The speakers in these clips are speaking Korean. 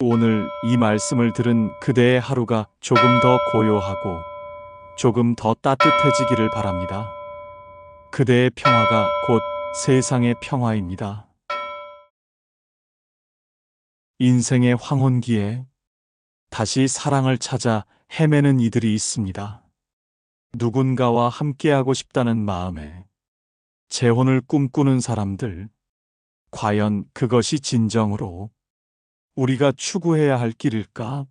오늘 이 말씀을 들은 그대의 하루가 조금 더 고요하고 조금 더 따뜻해지기를 바랍니다. 그대의 평화가 곧 세상의 평화입니다. 인생의 황혼기에 다시 사랑을 찾아 헤매는 이들이 있습니다. 누군가와 함께하고 싶다는 마음에 재혼을 꿈꾸는 사람들, 과연 그것이 진정으로 우리가 추구해야 할 길일까?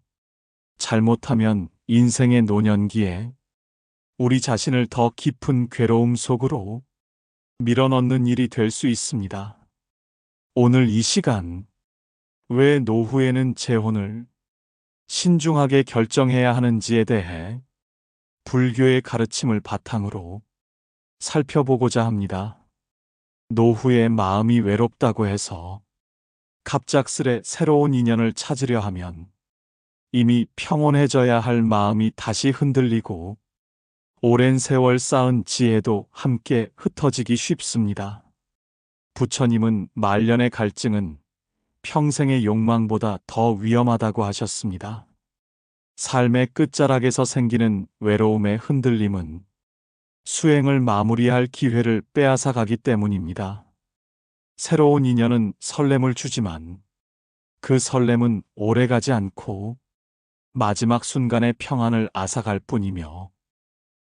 잘못하면 인생의 노년기에 우리 자신을 더 깊은 괴로움 속으로 밀어넣는 일이 될 수 있습니다. 오늘 이 시간, 왜 노후에는 재혼을 신중하게 결정해야 하는지에 대해 불교의 가르침을 바탕으로 살펴보고자 합니다. 노후에 마음이 외롭다고 해서 갑작스레 새로운 인연을 찾으려 하면 이미 평온해져야 할 마음이 다시 흔들리고 오랜 세월 쌓은 지혜도 함께 흩어지기 쉽습니다. 부처님은 말년의 갈증은 평생의 욕망보다 더 위험하다고 하셨습니다. 삶의 끝자락에서 생기는 외로움의 흔들림은 수행을 마무리할 기회를 빼앗아 가기 때문입니다. 새로운 인연은 설렘을 주지만 그 설렘은 오래가지 않고 마지막 순간의 평안을 앗아갈 뿐이며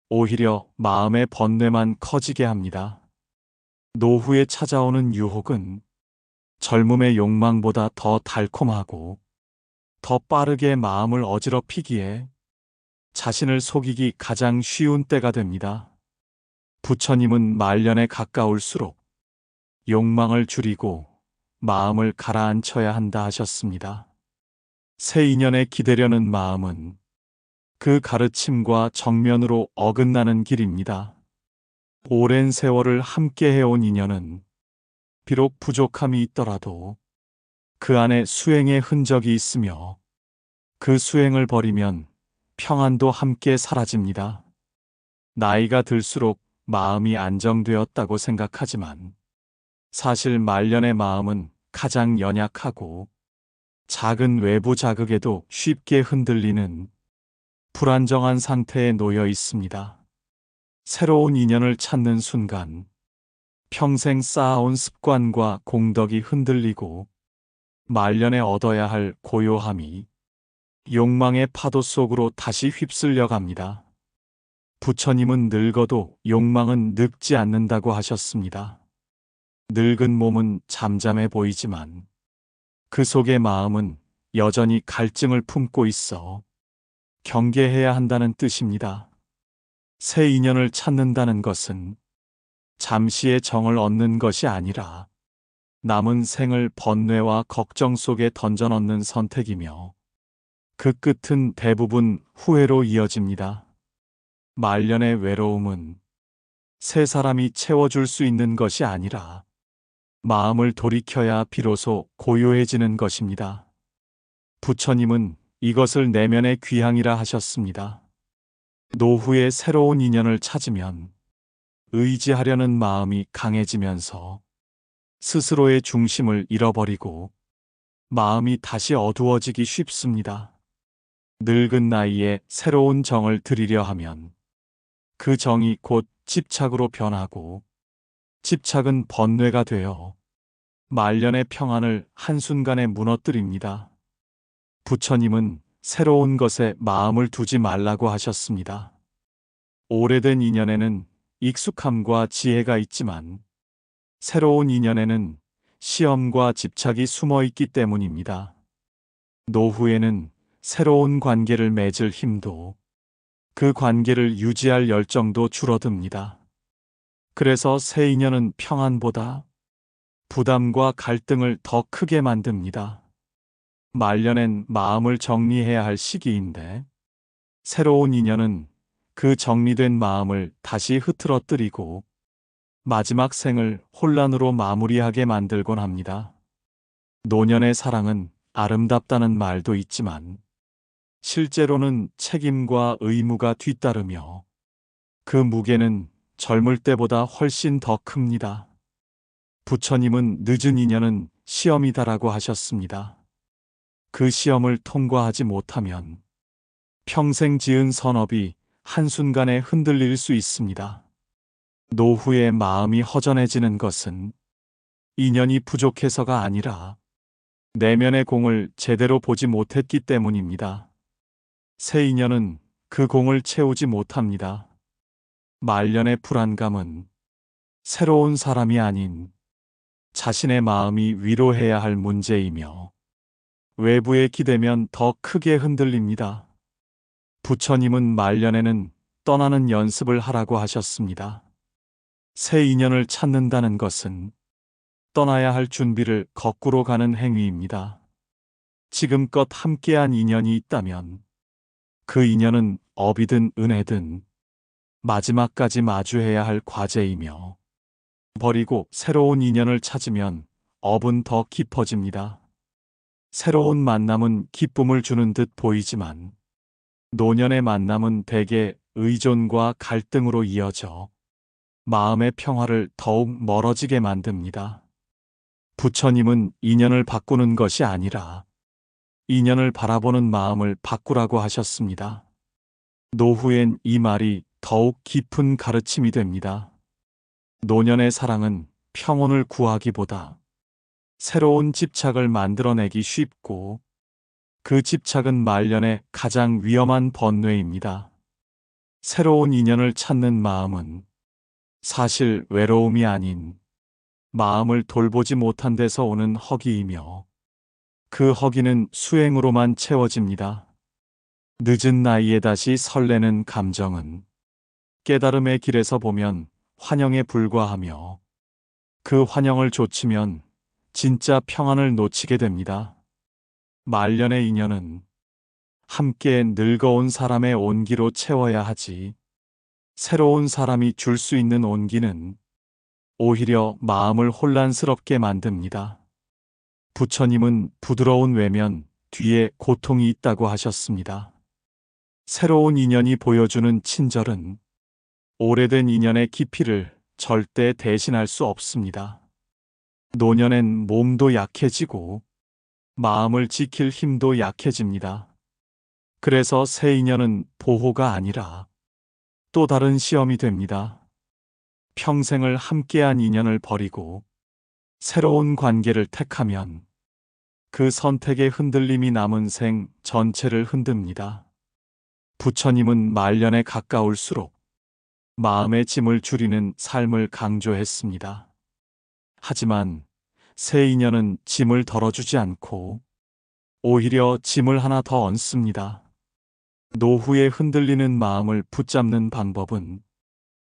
오히려 마음의 번뇌만 커지게 합니다. 노후에 찾아오는 유혹은 젊음의 욕망보다 더 달콤하고 더 빠르게 마음을 어지럽히기에 자신을 속이기 가장 쉬운 때가 됩니다. 부처님은 말년에 가까울수록 욕망을 줄이고 마음을 가라앉혀야 한다 하셨습니다. 새 인연에 기대려는 마음은 그 가르침과 정면으로 어긋나는 길입니다. 오랜 세월을 함께 해온 인연은 비록 부족함이 있더라도 그 안에 수행의 흔적이 있으며 그 수행을 버리면 평안도 함께 사라집니다. 나이가 들수록 마음이 안정되었다고 생각하지만 사실 말년의 마음은 가장 연약하고 작은 외부 자극에도 쉽게 흔들리는 불안정한 상태에 놓여 있습니다. 새로운 인연을 찾는 순간 평생 쌓아온 습관과 공덕이 흔들리고 말년에 얻어야 할 고요함이 욕망의 파도 속으로 다시 휩쓸려 갑니다. 부처님은 늙어도 욕망은 늙지 않는다고 하셨습니다. 늙은 몸은 잠잠해 보이지만 그 속의 마음은 여전히 갈증을 품고 있어 경계해야 한다는 뜻입니다. 새 인연을 찾는다는 것은 잠시의 정을 얻는 것이 아니라 남은 생을 번뇌와 걱정 속에 던져넣는 선택이며 그 끝은 대부분 후회로 이어집니다. 말년의 외로움은 새 사람이 채워줄 수 있는 것이 아니라 마음을 돌이켜야 비로소 고요해지는 것입니다. 부처님은 이것을 내면의 귀향이라 하셨습니다. 노후에 새로운 인연을 찾으면 의지하려는 마음이 강해지면서 스스로의 중심을 잃어버리고 마음이 다시 어두워지기 쉽습니다. 늙은 나이에 새로운 정을 들이려 하면 그 정이 곧 집착으로 변하고 집착은 번뇌가 되어 말년의 평안을 한순간에 무너뜨립니다. 부처님은 새로운 것에 마음을 두지 말라고 하셨습니다. 오래된 인연에는 익숙함과 지혜가 있지만 새로운 인연에는 시험과 집착이 숨어 있기 때문입니다. 노후에는 새로운 관계를 맺을 힘도 그 관계를 유지할 열정도 줄어듭니다. 그래서 새 인연은 평안보다 부담과 갈등을 더 크게 만듭니다. 말년엔 마음을 정리해야 할 시기인데 새로운 인연은 그 정리된 마음을 다시 흐트러뜨리고 마지막 생을 혼란으로 마무리하게 만들곤 합니다. 노년의 사랑은 아름답다는 말도 있지만 실제로는 책임과 의무가 뒤따르며 그 무게는 젊을 때보다 훨씬 더 큽니다. 부처님은 늦은 인연은 시험이다라고 하셨습니다. 그 시험을 통과하지 못하면 평생 지은 선업이 한순간에 흔들릴 수 있습니다. 노후에 마음이 허전해지는 것은 인연이 부족해서가 아니라 내면의 공을 제대로 보지 못했기 때문입니다. 새 인연은 그 공을 채우지 못합니다. 말년의 불안감은 새로운 사람이 아닌 자신의 마음이 위로해야 할 문제이며 외부에 기대면 더 크게 흔들립니다. 부처님은 말년에는 떠나는 연습을 하라고 하셨습니다. 새 인연을 찾는다는 것은 떠나야 할 준비를 거꾸로 가는 행위입니다. 지금껏 함께한 인연이 있다면 그 인연은 업이든 은혜든 마지막까지 마주해야 할 과제이며 버리고 새로운 인연을 찾으면 업은 더 깊어집니다. 새로운 만남은 기쁨을 주는 듯 보이지만 노년의 만남은 대개 의존과 갈등으로 이어져 마음의 평화를 더욱 멀어지게 만듭니다. 부처님은 인연을 바꾸는 것이 아니라 인연을 바라보는 마음을 바꾸라고 하셨습니다. 노후엔 이 말이 더욱 깊은 가르침이 됩니다. 노년의 사랑은 평온을 구하기보다 새로운 집착을 만들어내기 쉽고 그 집착은 말년의 가장 위험한 번뇌입니다. 새로운 인연을 찾는 마음은 사실 외로움이 아닌 마음을 돌보지 못한 데서 오는 허기이며 그 허기는 수행으로만 채워집니다. 늦은 나이에 다시 설레는 감정은 깨달음의 길에서 보면 환영에 불과하며 그 환영을 놓치면 진짜 평안을 놓치게 됩니다. 말년의 인연은 함께 늙어온 사람의 온기로 채워야 하지 새로운 사람이 줄 수 있는 온기는 오히려 마음을 혼란스럽게 만듭니다. 부처님은 부드러운 외면 뒤에 고통이 있다고 하셨습니다. 새로운 인연이 보여주는 친절은 오래된 인연의 깊이를 절대 대신할 수 없습니다. 노년엔 몸도 약해지고 마음을 지킬 힘도 약해집니다. 그래서 새 인연은 보호가 아니라 또 다른 시험이 됩니다. 평생을 함께한 인연을 버리고 새로운 관계를 택하면 그 선택의 흔들림이 남은 생 전체를 흔듭니다. 부처님은 말년에 가까울수록 마음의 짐을 줄이는 삶을 강조했습니다. 하지만 새 인연은 짐을 덜어주지 않고 오히려 짐을 하나 더 얹습니다. 노후에 흔들리는 마음을 붙잡는 방법은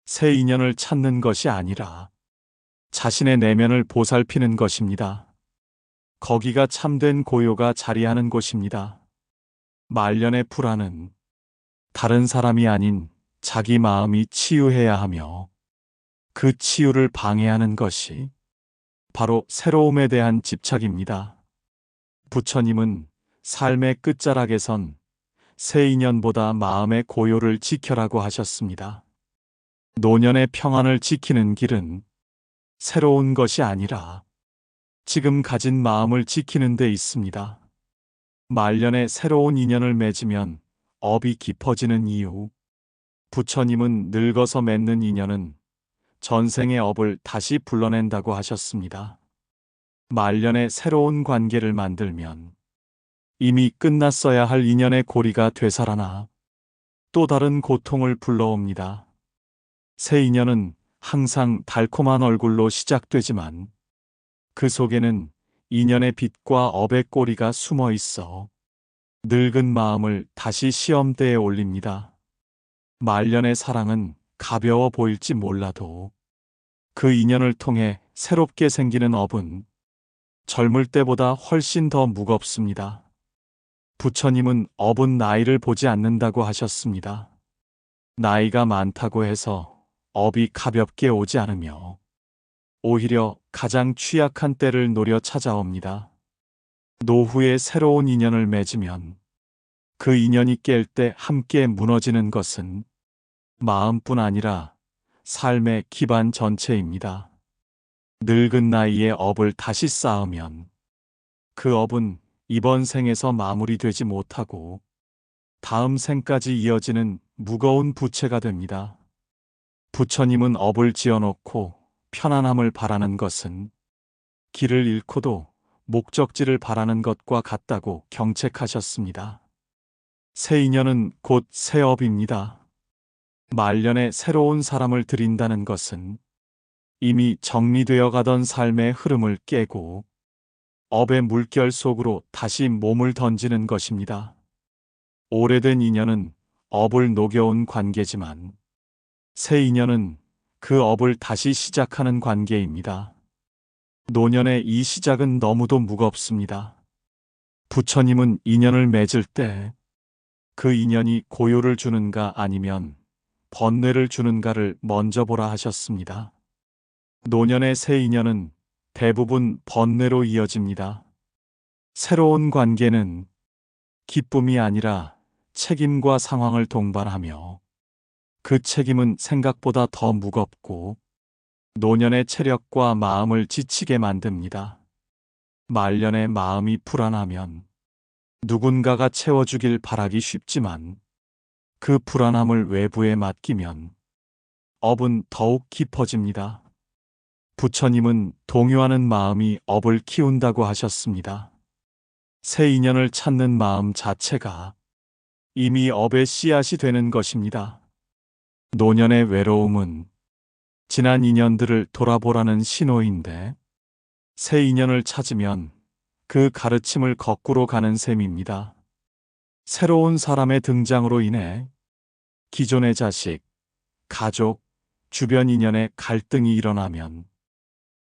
새 인연을 찾는 것이 아니라 자신의 내면을 보살피는 것입니다. 거기가 참된 고요가 자리하는 곳입니다. 말년의 불안은 다른 사람이 아닌 자기 마음이 치유해야 하며 그 치유를 방해하는 것이 바로 새로움에 대한 집착입니다. 부처님은 삶의 끝자락에선 새 인연보다 마음의 고요를 지켜라고 하셨습니다. 노년의 평안을 지키는 길은 새로운 것이 아니라 지금 가진 마음을 지키는 데 있습니다. 말년에 새로운 인연을 맺으면 업이 깊어지는 이유. 부처님은 늙어서 맺는 인연은 전생의 업을 다시 불러낸다고 하셨습니다. 말년에 새로운 관계를 만들면 이미 끝났어야 할 인연의 고리가 되살아나 또 다른 고통을 불러옵니다. 새 인연은 항상 달콤한 얼굴로 시작되지만 그 속에는 인연의 빛과 업의 꼬리가 숨어 있어 늙은 마음을 다시 시험대에 올립니다. 말년의 사랑은 가벼워 보일지 몰라도 그 인연을 통해 새롭게 생기는 업은 젊을 때보다 훨씬 더 무겁습니다. 부처님은 업은 나이를 보지 않는다고 하셨습니다. 나이가 많다고 해서 업이 가볍게 오지 않으며 오히려 가장 취약한 때를 노려 찾아옵니다. 노후에 새로운 인연을 맺으면 그 인연이 깰 때 함께 무너지는 것은 마음뿐 아니라 삶의 기반 전체입니다. 늙은 나이에 업을 다시 쌓으면 그 업은 이번 생에서 마무리되지 못하고 다음 생까지 이어지는 무거운 부채가 됩니다. 부처님은 업을 지어놓고 편안함을 바라는 것은 길을 잃고도 목적지를 바라는 것과 같다고 경책하셨습니다. 새 인연은 곧 새 업입니다. 말년에 새로운 사람을 들인다는 것은 이미 정리되어 가던 삶의 흐름을 깨고 업의 물결 속으로 다시 몸을 던지는 것입니다. 오래된 인연은 업을 녹여온 관계지만 새 인연은 그 업을 다시 시작하는 관계입니다. 노년의 이 시작은 너무도 무겁습니다. 부처님은 인연을 맺을 때 그 인연이 고요를 주는가 아니면 번뇌를 주는가를 먼저 보라 하셨습니다. 노년의 새 인연은 대부분 번뇌로 이어집니다. 새로운 관계는 기쁨이 아니라 책임과 상황을 동반하며 그 책임은 생각보다 더 무겁고 노년의 체력과 마음을 지치게 만듭니다. 말년의 마음이 불안하면 누군가가 채워주길 바라기 쉽지만 그 불안함을 외부에 맡기면 업은 더욱 깊어집니다. 부처님은 동요하는 마음이 업을 키운다고 하셨습니다. 새 인연을 찾는 마음 자체가 이미 업의 씨앗이 되는 것입니다. 노년의 외로움은 지난 인연들을 돌아보라는 신호인데 새 인연을 찾으면 그 가르침을 거꾸로 가는 셈입니다. 새로운 사람의 등장으로 인해 기존의 자식, 가족, 주변 인연의 갈등이 일어나면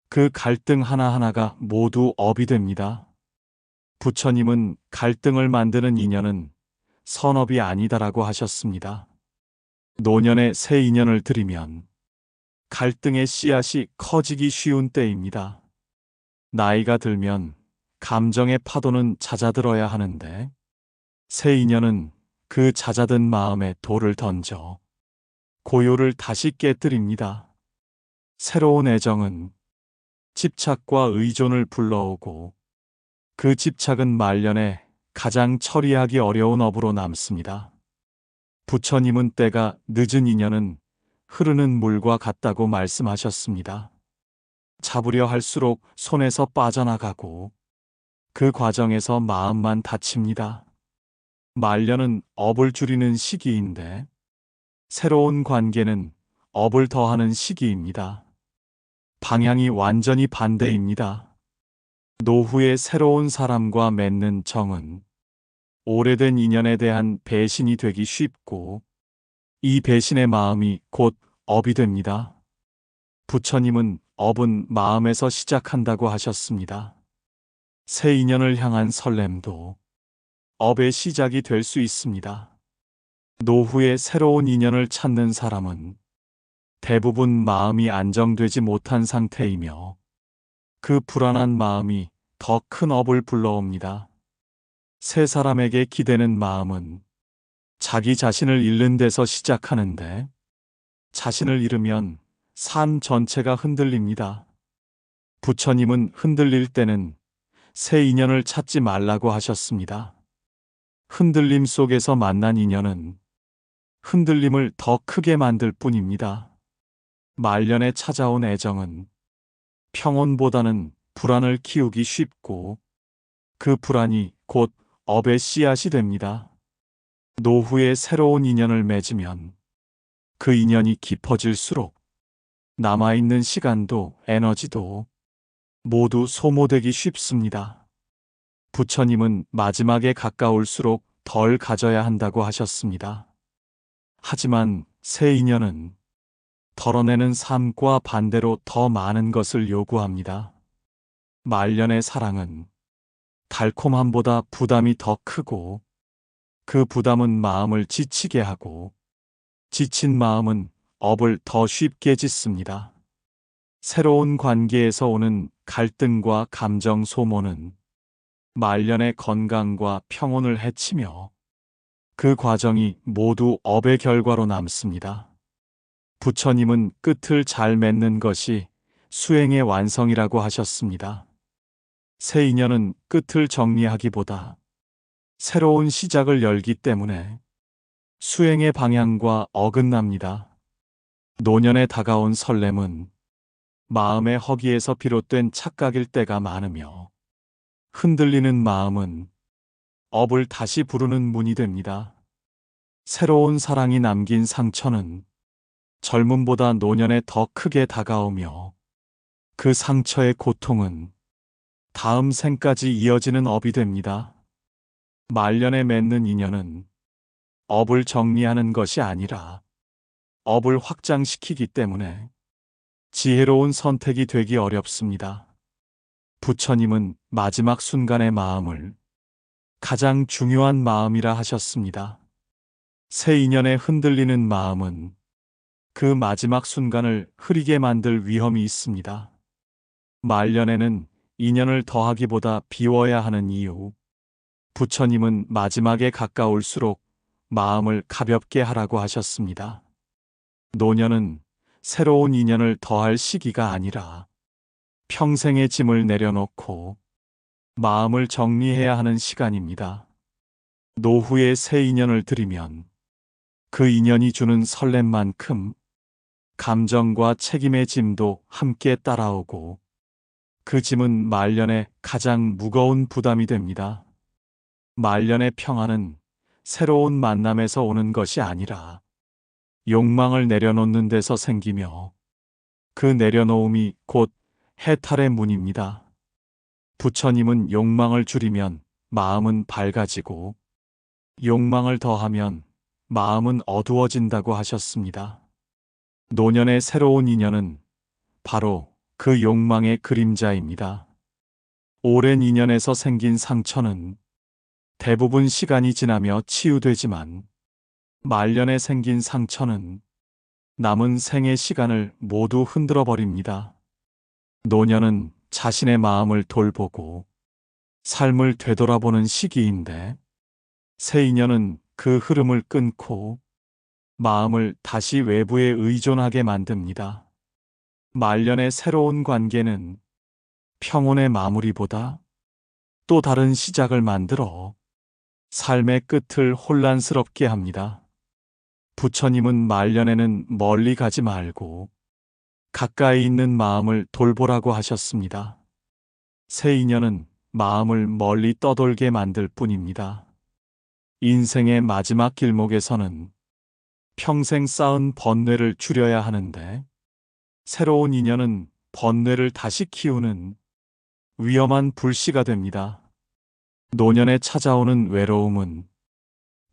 그 갈등 하나하나가 모두 업이 됩니다. 부처님은 갈등을 만드는 인연은 선업이 아니다라고 하셨습니다. 노년에 새 인연을 들이면 갈등의 씨앗이 커지기 쉬운 때입니다. 나이가 들면 감정의 파도는 잦아들어야 하는데 새 인연은 그 잦아든 마음에 돌을 던져 고요를 다시 깨뜨립니다. 새로운 애정은 집착과 의존을 불러오고 그 집착은 말년에 가장 처리하기 어려운 업으로 남습니다. 부처님은 때가 늦은 인연은 흐르는 물과 같다고 말씀하셨습니다. 잡으려 할수록 손에서 빠져나가고 그 과정에서 마음만 다칩니다. 말년은 업을 줄이는 시기인데 새로운 관계는 업을 더하는 시기입니다. 방향이 완전히 반대입니다. 노후에 새로운 사람과 맺는 정은 오래된 인연에 대한 배신이 되기 쉽고 이 배신의 마음이 곧 업이 됩니다. 부처님은 업은 마음에서 시작한다고 하셨습니다. 새 인연을 향한 설렘도 업의 시작이 될 수 있습니다. 노후에 새로운 인연을 찾는 사람은 대부분 마음이 안정되지 못한 상태이며 그 불안한 마음이 더 큰 업을 불러옵니다. 새 사람에게 기대는 마음은 자기 자신을 잃는 데서 시작하는데 자신을 잃으면 삶 전체가 흔들립니다. 부처님은 흔들릴 때는 새 인연을 찾지 말라고 하셨습니다. 흔들림 속에서 만난 인연은 흔들림을 더 크게 만들 뿐입니다. 말년에 찾아온 애정은 평온보다는 불안을 키우기 쉽고 그 불안이 곧 업의 씨앗이 됩니다. 노후에 새로운 인연을 맺으면 그 인연이 깊어질수록 남아있는 시간도 에너지도 모두 소모되기 쉽습니다. 부처님은 마지막에 가까울수록 덜 가져야 한다고 하셨습니다. 하지만 새 인연은 덜어내는 삶과 반대로 더 많은 것을 요구합니다. 말년의 사랑은 달콤함보다 부담이 더 크고 그 부담은 마음을 지치게 하고 지친 마음은 업을 더 쉽게 짓습니다. 새로운 관계에서 오는 갈등과 감정 소모는 말년의 건강과 평온을 해치며 그 과정이 모두 업의 결과로 남습니다. 부처님은 끝을 잘 맺는 것이 수행의 완성이라고 하셨습니다. 새 인연은 끝을 정리하기보다 새로운 시작을 열기 때문에 수행의 방향과 어긋납니다. 노년에 다가온 설렘은 마음의 허기에서 비롯된 착각일 때가 많으며, 흔들리는 마음은 업을 다시 부르는 문이 됩니다. 새로운 사랑이 남긴 상처는 젊음보다 노년에 더 크게 다가오며, 그 상처의 고통은 다음 생까지 이어지는 업이 됩니다. 말년에 맺는 인연은 업을 정리하는 것이 아니라 업을 확장시키기 때문에 지혜로운 선택이 되기 어렵습니다. 부처님은 마지막 순간의 마음을 가장 중요한 마음이라 하셨습니다. 새 인연에 흔들리는 마음은 그 마지막 순간을 흐리게 만들 위험이 있습니다. 말년에는 인연을 더하기보다 비워야 하는 이유, 부처님은 마지막에 가까울수록 마음을 가볍게 하라고 하셨습니다. 노년은 새로운 인연을 더할 시기가 아니라 평생의 짐을 내려놓고 마음을 정리해야 하는 시간입니다. 노후에 새 인연을 들이면 그 인연이 주는 설렘만큼 감정과 책임의 짐도 함께 따라오고, 그 짐은 말년에 가장 무거운 부담이 됩니다. 말년의 평안은 새로운 만남에서 오는 것이 아니라 욕망을 내려놓는 데서 생기며, 그 내려놓음이 곧 해탈의 문입니다. 부처님은 욕망을 줄이면 마음은 밝아지고, 욕망을 더하면 마음은 어두워진다고 하셨습니다. 노년의 새로운 인연은 바로 그 욕망의 그림자입니다. 오랜 인연에서 생긴 상처는 대부분 시간이 지나며 치유되지만, 말년에 생긴 상처는 남은 생의 시간을 모두 흔들어 버립니다. 노년은 자신의 마음을 돌보고 삶을 되돌아보는 시기인데, 새 인연은 그 흐름을 끊고 마음을 다시 외부에 의존하게 만듭니다. 말년의 새로운 관계는 평온의 마무리보다 또 다른 시작을 만들어 삶의 끝을 혼란스럽게 합니다. 부처님은 말년에는 멀리 가지 말고 가까이 있는 마음을 돌보라고 하셨습니다. 새 인연은 마음을 멀리 떠돌게 만들 뿐입니다. 인생의 마지막 길목에서는 평생 쌓은 번뇌를 줄여야 하는데, 새로운 인연은 번뇌를 다시 키우는 위험한 불씨가 됩니다. 노년에 찾아오는 외로움은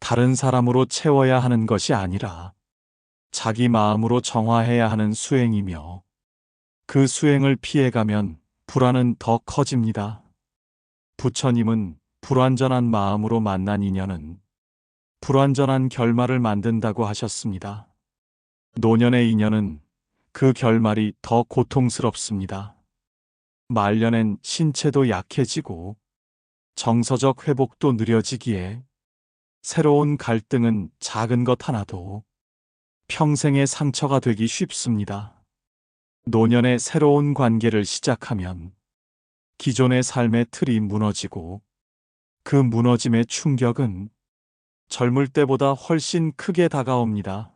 다른 사람으로 채워야 하는 것이 아니라 자기 마음으로 정화해야 하는 수행이며, 그 수행을 피해가면 불안은 더 커집니다. 부처님은 불완전한 마음으로 만난 인연은 불완전한 결말을 만든다고 하셨습니다. 노년의 인연은 그 결말이 더 고통스럽습니다. 말년엔 신체도 약해지고 정서적 회복도 느려지기에 새로운 갈등은 작은 것 하나도 평생의 상처가 되기 쉽습니다. 노년에 새로운 관계를 시작하면 기존의 삶의 틀이 무너지고, 그 무너짐의 충격은 젊을 때보다 훨씬 크게 다가옵니다.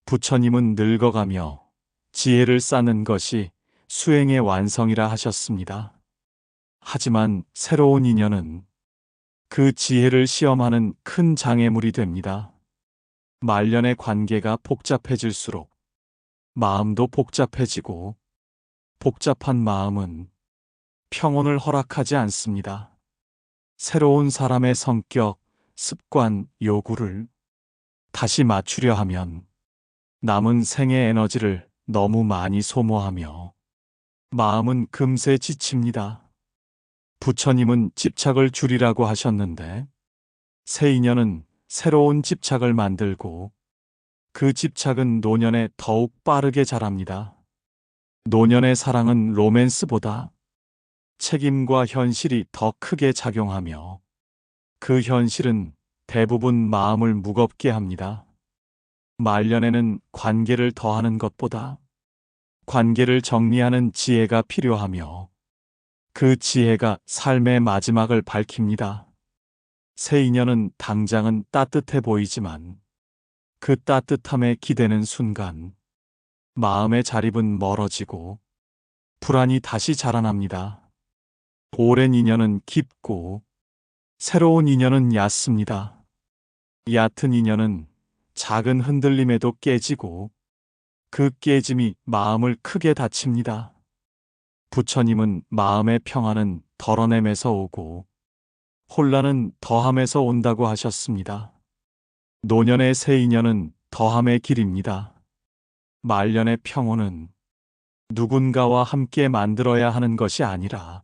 부처님은 늙어가며 지혜를 쌓는 것이 수행의 완성이라 하셨습니다. 하지만 새로운 인연은 그 지혜를 시험하는 큰 장애물이 됩니다. 말년의 관계가 복잡해질수록 마음도 복잡해지고, 복잡한 마음은 평온을 허락하지 않습니다. 새로운 사람의 성격, 습관, 요구를 다시 맞추려 하면 남은 생의 에너지를 너무 많이 소모하며 마음은 금세 지칩니다. 부처님은 집착을 줄이라고 하셨는데, 새 인연은 새로운 집착을 만들고, 그 집착은 노년에 더욱 빠르게 자랍니다. 노년의 사랑은 로맨스보다 책임과 현실이 더 크게 작용하며, 그 현실은 대부분 마음을 무겁게 합니다. 말년에는 관계를 더하는 것보다 관계를 정리하는 지혜가 필요하며, 그 지혜가 삶의 마지막을 밝힙니다. 새 인연은 당장은 따뜻해 보이지만 그 따뜻함에 기대는 순간 마음의 자립은 멀어지고 불안이 다시 자라납니다. 오랜 인연은 깊고 새로운 인연은 얕습니다. 얕은 인연은 작은 흔들림에도 깨지고 그 깨짐이 마음을 크게 다칩니다. 부처님은 마음의 평안은 덜어냄에서 오고 혼란은 더함에서 온다고 하셨습니다. 노년의 새 인연은 더함의 길입니다. 말년의 평온은 누군가와 함께 만들어야 하는 것이 아니라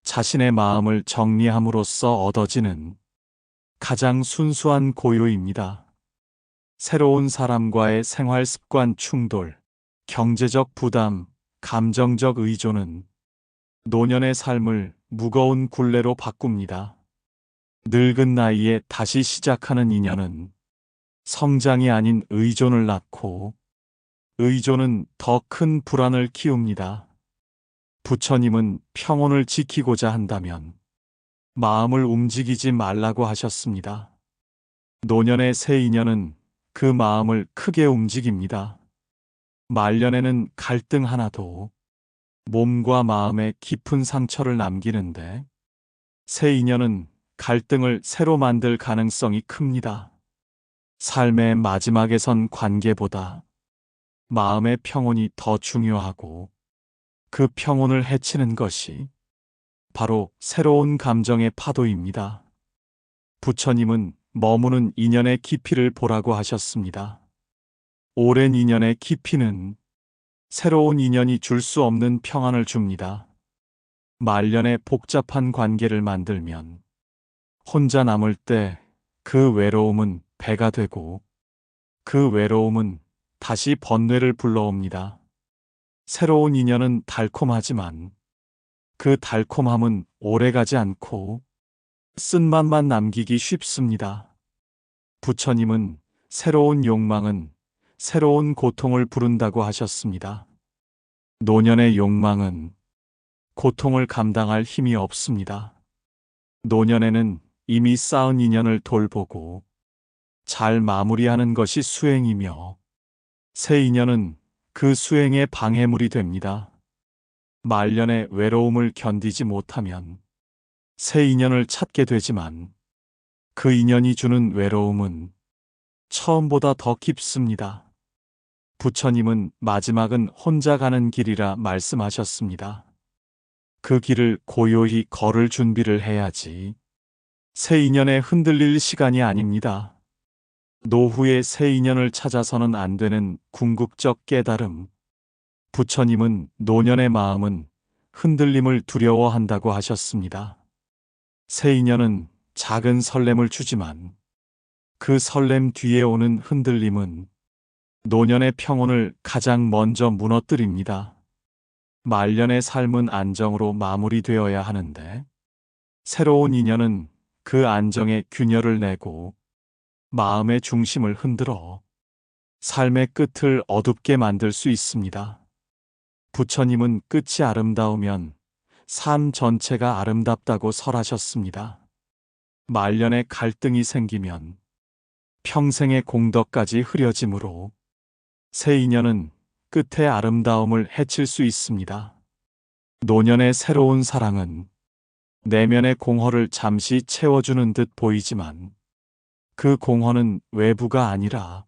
자신의 마음을 정리함으로써 얻어지는 가장 순수한 고요입니다. 새로운 사람과의 생활 습관 충돌, 경제적 부담, 감정적 의존은 노년의 삶을 무거운 굴레로 바꿉니다. 늙은 나이에 다시 시작하는 인연은 성장이 아닌 의존을 낳고 의존은 더 큰 불안을 키웁니다. 부처님은 평온을 지키고자 한다면 마음을 움직이지 말라고 하셨습니다. 노년의 새 인연은 그 마음을 크게 움직입니다. 말년에는 갈등 하나도 몸과 마음에 깊은 상처를 남기는데 새 인연은 갈등을 새로 만들 가능성이 큽니다. 삶의 마지막에선 관계보다 마음의 평온이 더 중요하고 그 평온을 해치는 것이 바로 새로운 감정의 파도입니다. 부처님은 머무는 인연의 깊이를 보라고 하셨습니다. 오랜 인연의 깊이는 새로운 인연이 줄 수 없는 평안을 줍니다. 말년에 복잡한 관계를 만들면 혼자 남을 때 그 외로움은 배가 되고 그 외로움은 다시 번뇌를 불러옵니다. 새로운 인연은 달콤하지만 그 달콤함은 오래가지 않고 쓴맛만 남기기 쉽습니다. 부처님은 새로운 욕망은 새로운 고통을 부른다고 하셨습니다. 노년의 욕망은 고통을 감당할 힘이 없습니다. 노년에는 이미 쌓은 인연을 돌보고 잘 마무리하는 것이 수행이며 새 인연은 그 수행의 방해물이 됩니다. 말년의 외로움을 견디지 못하면 새 인연을 찾게 되지만 그 인연이 주는 외로움은 처음보다 더 깊습니다. 부처님은 마지막은 혼자 가는 길이라 말씀하셨습니다. 그 길을 고요히 걸을 준비를 해야지 새 인연에 흔들릴 시간이 아닙니다. 노후에 새 인연을 찾아서는 안 되는 궁극적 깨달음. 부처님은 노년의 마음은 흔들림을 두려워한다고 하셨습니다. 새 인연은 작은 설렘을 주지만 그 설렘 뒤에 오는 흔들림은 노년의 평온을 가장 먼저 무너뜨립니다. 말년의 삶은 안정으로 마무리되어야 하는데 새로운 인연은 그 안정에 균열을 내고 마음의 중심을 흔들어 삶의 끝을 어둡게 만들 수 있습니다. 부처님은 끝이 아름다우면 삶 전체가 아름답다고 설하셨습니다. 말년에 갈등이 생기면 평생의 공덕까지 흐려지므로 새 인연은 끝의 아름다움을 해칠 수 있습니다. 노년의 새로운 사랑은 내면의 공허를 잠시 채워주는 듯 보이지만 그 공허는 외부가 아니라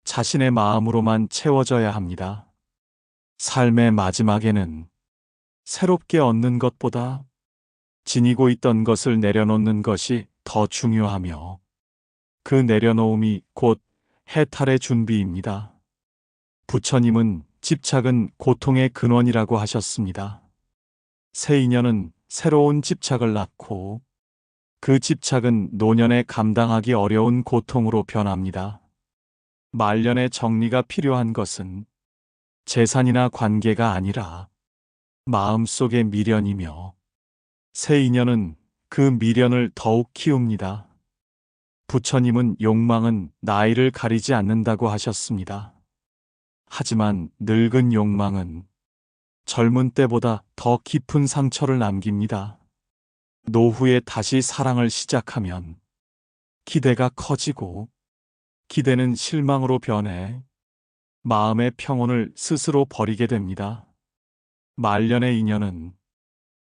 자신의 마음으로만 채워져야 합니다. 삶의 마지막에는 새롭게 얻는 것보다 지니고 있던 것을 내려놓는 것이 더 중요하며 그 내려놓음이 곧 해탈의 준비입니다. 부처님은 집착은 고통의 근원이라고 하셨습니다. 새 인연은 새로운 집착을 낳고 그 집착은 노년에 감당하기 어려운 고통으로 변합니다. 말년의 정리가 필요한 것은 재산이나 관계가 아니라 마음속의 미련이며 새 인연은 그 미련을 더욱 키웁니다. 부처님은 욕망은 나이를 가리지 않는다고 하셨습니다. 하지만 늙은 욕망은 젊은 때보다 더 깊은 상처를 남깁니다. 노후에 다시 사랑을 시작하면 기대가 커지고 기대는 실망으로 변해 마음의 평온을 스스로 버리게 됩니다. 말년의 인연은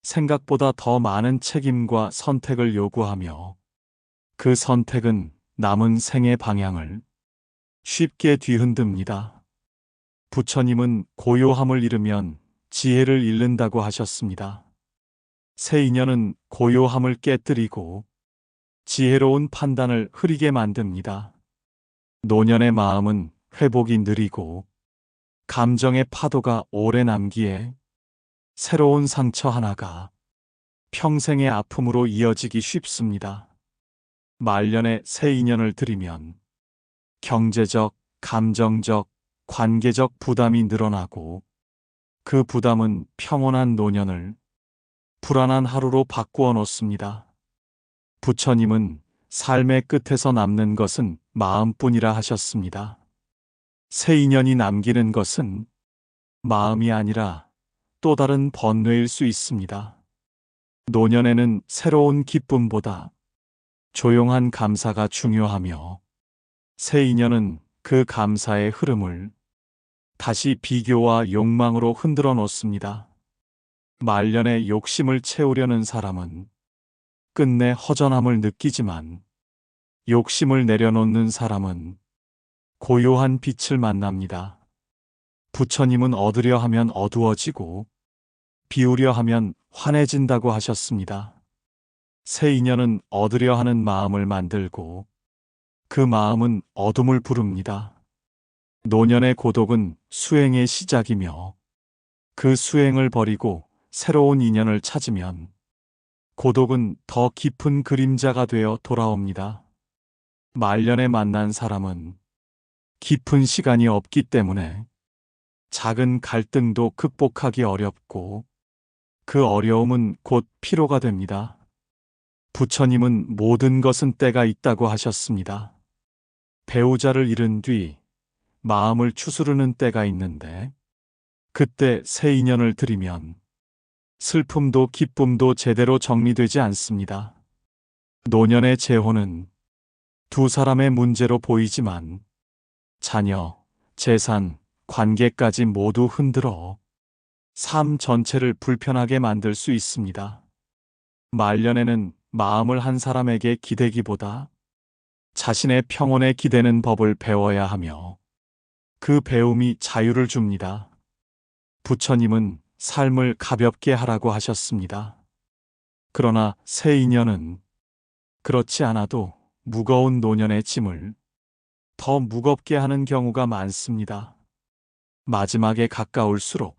생각보다 더 많은 책임과 선택을 요구하며 그 선택은 남은 생의 방향을 쉽게 뒤흔듭니다. 부처님은 고요함을 잃으면 지혜를 잃는다고 하셨습니다. 새 인연은 고요함을 깨뜨리고 지혜로운 판단을 흐리게 만듭니다. 노년의 마음은 회복이 느리고 감정의 파도가 오래 남기에 새로운 상처 하나가 평생의 아픔으로 이어지기 쉽습니다. 말년에 새 인연을 들이면 경제적, 감정적, 관계적 부담이 늘어나고 그 부담은 평온한 노년을 불안한 하루로 바꾸어 놓습니다. 부처님은 삶의 끝에서 남는 것은 마음뿐이라 하셨습니다. 새 인연이 남기는 것은 마음이 아니라 또 다른 번뇌일 수 있습니다. 노년에는 새로운 기쁨보다 조용한 감사가 중요하며 새 인연은 그 감사의 흐름을 다시 비교와 욕망으로 흔들어 놓습니다. 말년에 욕심을 채우려는 사람은 끝내 허전함을 느끼지만 욕심을 내려놓는 사람은 고요한 빛을 만납니다. 부처님은 얻으려 하면 어두워지고 비우려 하면 환해진다고 하셨습니다. 새 인연은 얻으려 하는 마음을 만들고 그 마음은 어둠을 부릅니다. 노년의 고독은 수행의 시작이며 그 수행을 버리고 새로운 인연을 찾으면 고독은 더 깊은 그림자가 되어 돌아옵니다. 말년에 만난 사람은 깊은 시간이 없기 때문에 작은 갈등도 극복하기 어렵고 그 어려움은 곧 피로가 됩니다. 부처님은 모든 것은 때가 있다고 하셨습니다. 배우자를 잃은 뒤 마음을 추스르는 때가 있는데 그때 새 인연을 들이면 슬픔도 기쁨도 제대로 정리되지 않습니다. 노년의 재혼은 두 사람의 문제로 보이지만 자녀, 재산, 관계까지 모두 흔들어 삶 전체를 불편하게 만들 수 있습니다. 말년에는 마음을 한 사람에게 기대기보다 자신의 평온에 기대는 법을 배워야 하며 그 배움이 자유를 줍니다. 부처님은 삶을 가볍게 하라고 하셨습니다. 그러나 새 인연은 그렇지 않아도 무거운 노년의 짐을 더 무겁게 하는 경우가 많습니다. 마지막에 가까울수록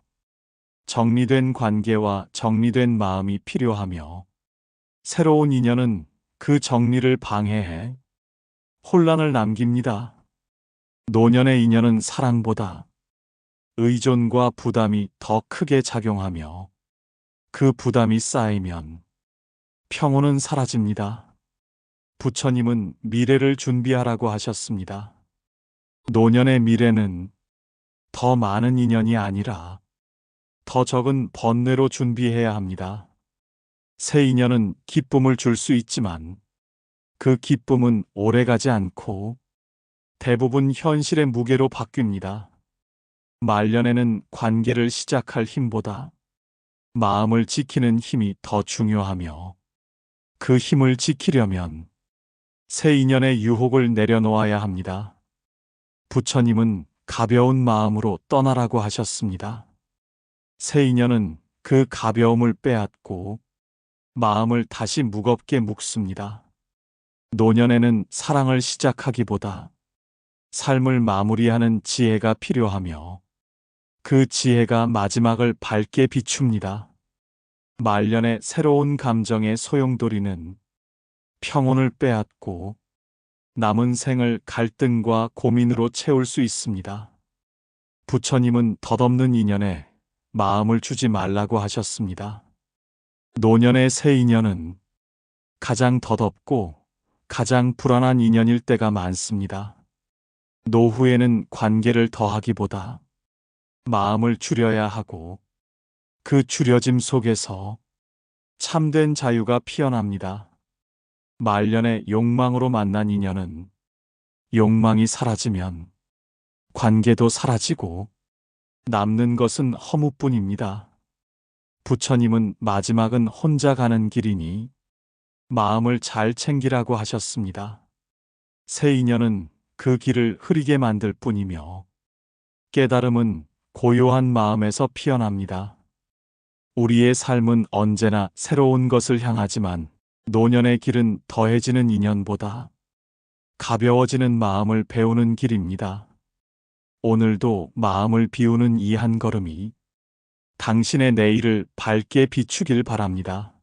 정리된 관계와 정리된 마음이 필요하며 새로운 인연은 그 정리를 방해해 혼란을 남깁니다. 노년의 인연은 사랑보다 의존과 부담이 더 크게 작용하며 그 부담이 쌓이면 평온은 사라집니다. 부처님은 미래를 준비하라고 하셨습니다. 노년의 미래는 더 많은 인연이 아니라 더 적은 번뇌로 준비해야 합니다. 새 인연은 기쁨을 줄 수 있지만 그 기쁨은 오래가지 않고 대부분 현실의 무게로 바뀝니다. 말년에는 관계를 시작할 힘보다 마음을 지키는 힘이 더 중요하며 그 힘을 지키려면 새 인연의 유혹을 내려놓아야 합니다. 부처님은 가벼운 마음으로 떠나라고 하셨습니다. 새 인연은 그 가벼움을 빼앗고 마음을 다시 무겁게 묶습니다. 노년에는 사랑을 시작하기보다 삶을 마무리하는 지혜가 필요하며 그 지혜가 마지막을 밝게 비춥니다. 말년의 새로운 감정의 소용돌이는 평온을 빼앗고 남은 생을 갈등과 고민으로 채울 수 있습니다. 부처님은 덧없는 인연에 마음을 주지 말라고 하셨습니다. 노년의 새 인연은 가장 덧없고 가장 불안한 인연일 때가 많습니다. 노후에는 관계를 더하기보다 마음을 줄여야 하고 그 줄여짐 속에서 참된 자유가 피어납니다. 말년에 욕망으로 만난 인연은 욕망이 사라지면 관계도 사라지고 남는 것은 허무뿐입니다. 부처님은 마지막은 혼자 가는 길이니 마음을 잘 챙기라고 하셨습니다. 새 인연은 그 길을 흐리게 만들 뿐이며 깨달음은 고요한 마음에서 피어납니다. 우리의 삶은 언제나 새로운 것을 향하지만 노년의 길은 더해지는 인연보다 가벼워지는 마음을 배우는 길입니다. 오늘도 마음을 비우는 이 한 걸음이 당신의 내일을 밝게 비추길 바랍니다.